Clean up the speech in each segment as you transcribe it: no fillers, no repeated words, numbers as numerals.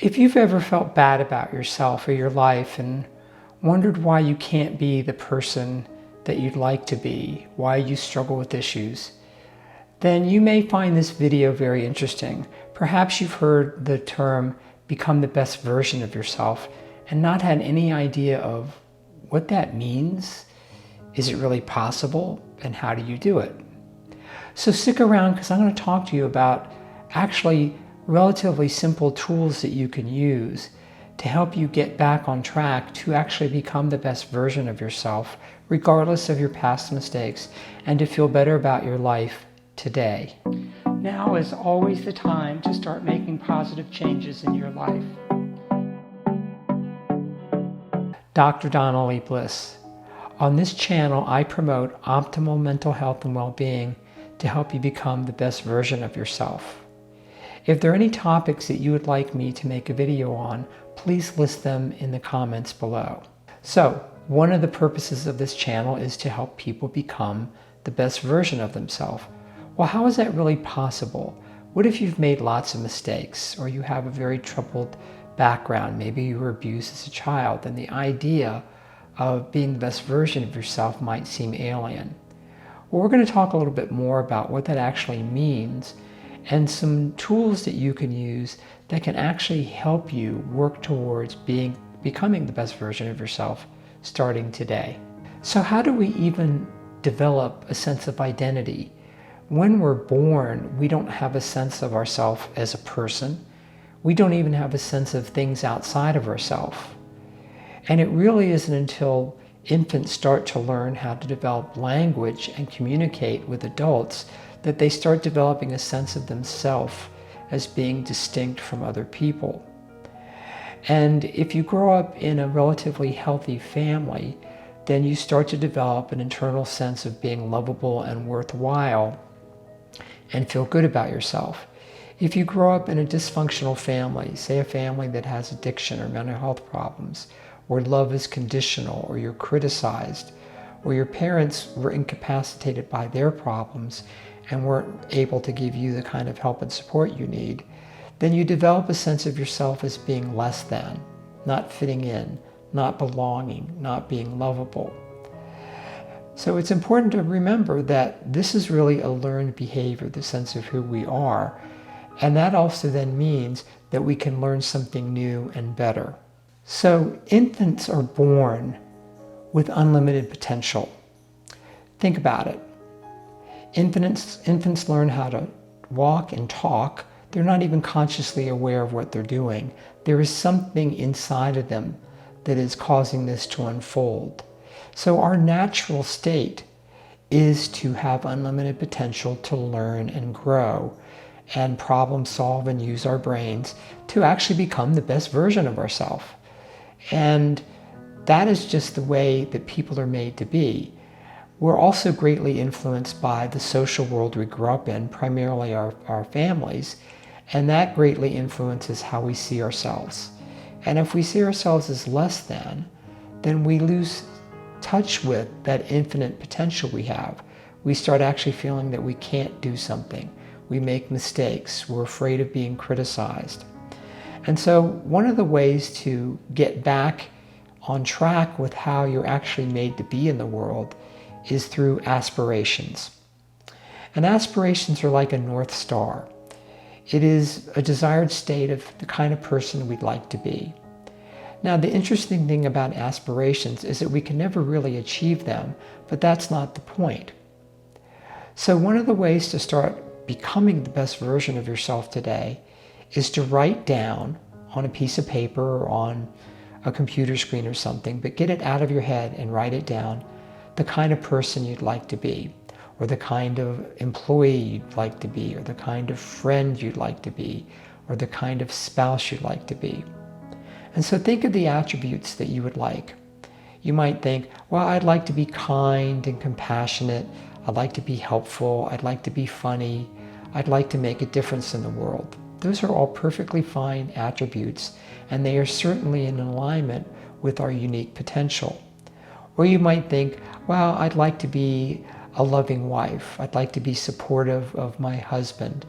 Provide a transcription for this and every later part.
If you've ever felt bad about yourself or your life and wondered why you can't be the person that you'd like to be, why you struggle with issues, then you may find this video very interesting. Perhaps you've heard the term become the best version of yourself and not had any idea of what that means. Is it really possible? And how do you do it? So stick around, because I'm going to talk to you about actually relatively simple tools that you can use to help you get back on track to actually become the best version of yourself, regardless of your past mistakes, and to feel better about your life today. Now is always the time to start making positive changes in your life. Dr. Donna, Leigh, Bliss. On this channel, I promote optimal mental health and well-being to help you become the best version of yourself. If there are any topics that you would like me to make a video on, please list them in the comments below. So, one of the purposes of this channel is to help people become the best version of themselves. Well, how is that really possible? What if you've made lots of mistakes, or you have a very troubled background? Maybe you were abused as a child, and the idea of being the best version of yourself might seem alien. Well, we're going to talk a little bit more about what that actually means and some tools that you can use that can actually help you work towards becoming the best version of yourself starting today. So how do we even develop a sense of identity? When we're born, we don't have a sense of ourselves as a person. We don't even have a sense of things outside of ourselves. And it really isn't until infants start to learn how to develop language and communicate with adults that they start developing a sense of themselves as being distinct from other people. And if you grow up in a relatively healthy family, then you start to develop an internal sense of being lovable and worthwhile and feel good about yourself. If you grow up in a dysfunctional family, say a family that has addiction or mental health problems, where love is conditional, or you're criticized, or your parents were incapacitated by their problems and weren't able to give you the kind of help and support you need, then you develop a sense of yourself as being less than, not fitting in, not belonging, not being lovable. So it's important to remember that this is really a learned behavior, the sense of who we are. And that also then means that we can learn something new and better. So infants are born with unlimited potential. Think about it. Infants learn how to walk and talk. They're not even consciously aware of what they're doing. There is something inside of them that is causing this to unfold. So our natural state is to have unlimited potential to learn and grow and problem solve and use our brains to actually become the best version of ourselves. And that is just the way that people are made to be. We're also greatly influenced by the social world we grew up in, primarily our families, and that greatly influences how we see ourselves. And if we see ourselves as less than, then we lose touch with that infinite potential we have. We start actually feeling that we can't do something. We make mistakes. We're afraid of being criticized. And so one of the ways to get back on track with how you're actually made to be in the world is through aspirations. And aspirations are like a North Star. It is a desired state of the kind of person we'd like to be. Now, the interesting thing about aspirations is that we can never really achieve them, but that's not the point. So one of the ways to start becoming the best version of yourself today is to write down on a piece of paper or on a computer screen or something, but get it out of your head and write it down, the kind of person you'd like to be, or the kind of employee you'd like to be, or the kind of friend you'd like to be, or the kind of spouse you'd like to be. And so think of the attributes that you would like. You might think, well, I'd like to be kind and compassionate. I'd like to be helpful. I'd like to be funny. I'd like to make a difference in the world. Those are all perfectly fine attributes, and they are certainly in alignment with our unique potential. Or you might think, well, I'd like to be a loving wife. I'd like to be supportive of my husband.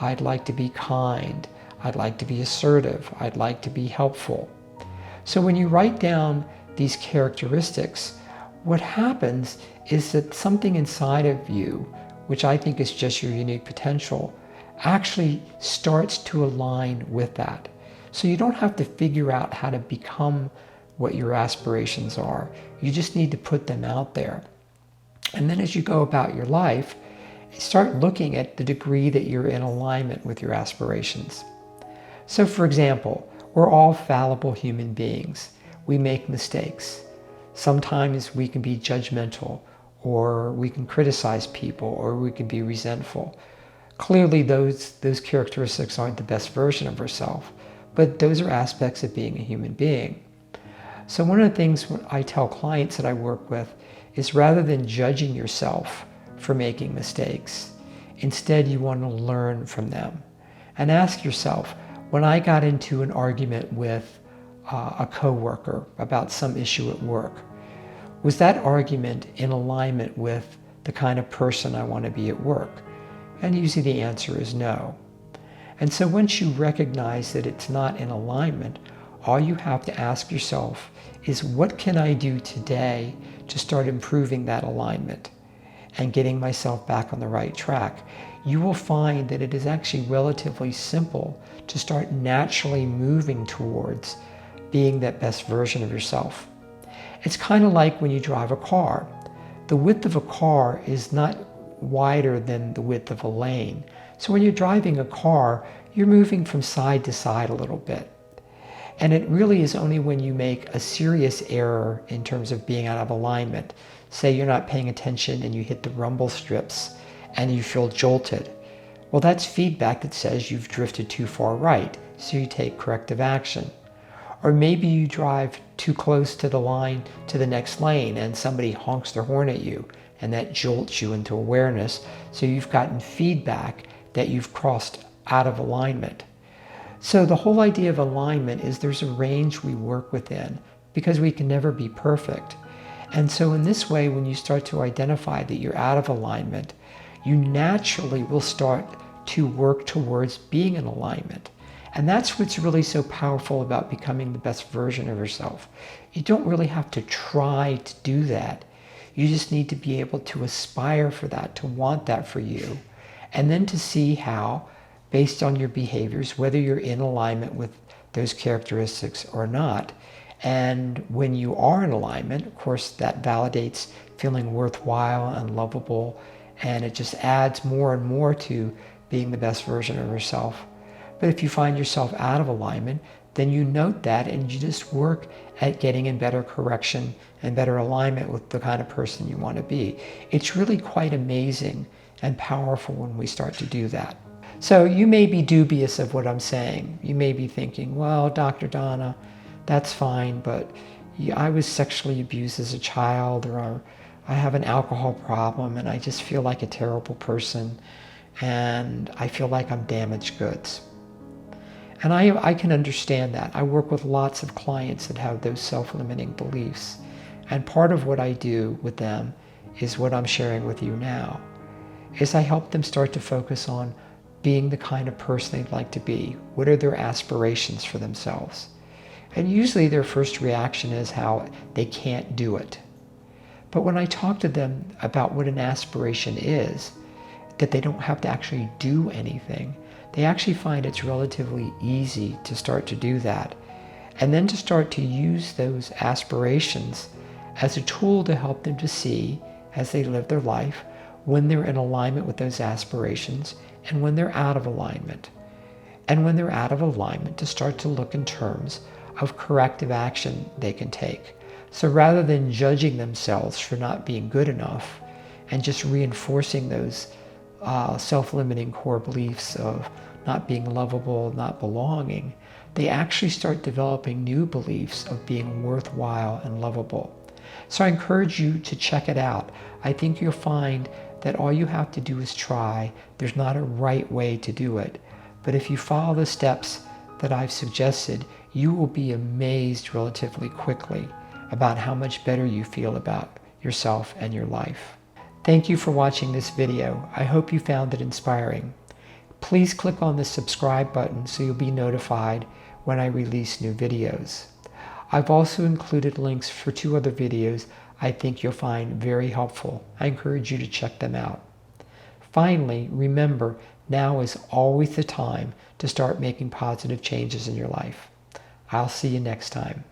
I'd like to be kind. I'd like to be assertive. I'd like to be helpful. So when you write down these characteristics, what happens is that something inside of you, which I think is just your unique potential, actually starts to align with that. So you don't have to figure out how to become what your aspirations are. You just need to put them out there. And then as you go about your life, start looking at the degree that you're in alignment with your aspirations. So for example, we're all fallible human beings. We make mistakes. Sometimes we can be judgmental, or we can criticize people, or we can be resentful. Clearly those characteristics aren't the best version of ourselves, but those are aspects of being a human being. So one of the things I tell clients that I work with is, rather than judging yourself for making mistakes, instead you want to learn from them. And ask yourself, when I got into an argument with a coworker about some issue at work, was that argument in alignment with the kind of person I want to be at work? And usually the answer is no. And so once you recognize that it's not in alignment, all you have to ask yourself is, what can I do today to start improving that alignment and getting myself back on the right track? You will find that it is actually relatively simple to start naturally moving towards being that best version of yourself. It's kind of like when you drive a car. The width of a car is not wider than the width of a lane. So when you're driving a car, you're moving from side to side a little bit. And it really is only when you make a serious error in terms of being out of alignment, say you're not paying attention and you hit the rumble strips and you feel jolted. Well, that's feedback that says you've drifted too far right, so you take corrective action. Or maybe you drive too close to the line to the next lane and somebody honks their horn at you, and that jolts you into awareness, so you've gotten feedback that you've crossed out of alignment. So the whole idea of alignment is there's a range we work within, because we can never be perfect. And so in this way, when you start to identify that you're out of alignment, you naturally will start to work towards being in alignment. And that's what's really so powerful about becoming the best version of yourself. You don't really have to try to do that. You just need to be able to aspire for that, to want that for you, and then to see how, based on your behaviors, whether you're in alignment with those characteristics or not. And when you are in alignment, of course, that validates feeling worthwhile and lovable, and it just adds more and more to being the best version of yourself. But if you find yourself out of alignment, then you note that and you just work at getting in better correction and better alignment with the kind of person you want to be. It's really quite amazing and powerful when we start to do that. So you may be dubious of what I'm saying. You may be thinking, well, Dr. Donna, that's fine, but I was sexually abused as a child, or I have an alcohol problem and I just feel like a terrible person and I feel like I'm damaged goods. And I can understand that. I work with lots of clients that have those self-limiting beliefs. And part of what I do with them is what I'm sharing with you now, is I help them start to focus on being the kind of person they'd like to be. What are their aspirations for themselves? And usually their first reaction is how they can't do it. But when I talk to them about what an aspiration is, that they don't have to actually do anything, they actually find it's relatively easy to start to do that. And then to start to use those aspirations as a tool to help them to see, as they live their life, when they're in alignment with those aspirations and when they're out of alignment. And when they're out of alignment, to start to look in terms of corrective action they can take. So rather than judging themselves for not being good enough and just reinforcing those self-limiting core beliefs of not being lovable, not belonging, they actually start developing new beliefs of being worthwhile and lovable. So I encourage you to check it out. I think you'll find that all you have to do is try. There's not a right way to do it. But if you follow the steps that I've suggested, you will be amazed relatively quickly about how much better you feel about yourself and your life. Thank you for watching this video. I hope you found it inspiring. Please click on the subscribe button so you'll be notified when I release new videos. I've also included links for 2 other videos I think you'll find very helpful. I encourage you to check them out. Finally, remember, now is always the time to start making positive changes in your life. I'll see you next time.